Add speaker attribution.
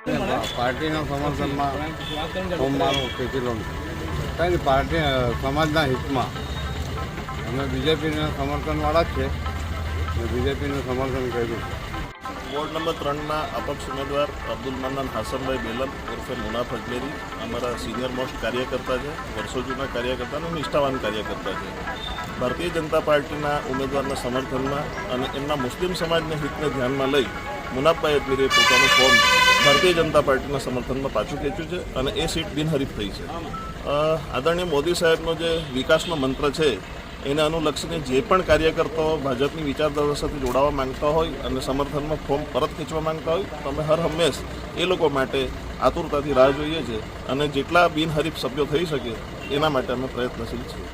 Speaker 1: પાર્ટીના સમર્થનમાં સોમવારનું ખેંચેલો કારણ કે પાર્ટી સમાજના હિતમાં અમે બીજેપીના સમર્થનવાળા જ છે અને બીજેપીનું સમર્થન કર્યું છે.
Speaker 2: વોર્ડ નંબર 3ના અપક્ષ ઉમેદવાર અબ્દુલ મન્નાન હાસનભાઈ બેલમ ઉર્ફે મુનાફ અજમેરી અમારા સિનિયર મોસ્ટ કાર્યકર્તા છે, વર્ષો જૂના કાર્યકર્તા અને નિષ્ઠાવાન કાર્યકર્તા છે. ભારતીય જનતા પાર્ટીના ઉમેદવારના સમર્થનમાં અને એમના મુસ્લિમ સમાજના હિતને ધ્યાનમાં લઈ મુનાફભાઈ અજમેરીએ પોતાનું ફોર્મ ભારતીય જનતા પાર્ટીના સમર્થનમાં પાછું ખેંચ્યું છે અને એ સીટ બિનહરીફ થઈ છે. આદરણીય મોદી સાહેબનો જે વિકાસનો મંત્ર છે એને અનુલક્ષીને જે પણ કાર્યકર્તાઓ ભાજપની વિચારધારા સાથે જોડાવા માંગતા હોય અને સમર્થનમાં ફોર્મ પરત ખેંચવા માંગતા હોય તો અમે હર હંમેશ એ લોકો માટે આતુરતાથી રાહ જોઈએ છીએ અને જેટલા બિનહરીફ સભ્યો થઈ શકે એના માટે અમે પ્રયત્નશીલ છીએ.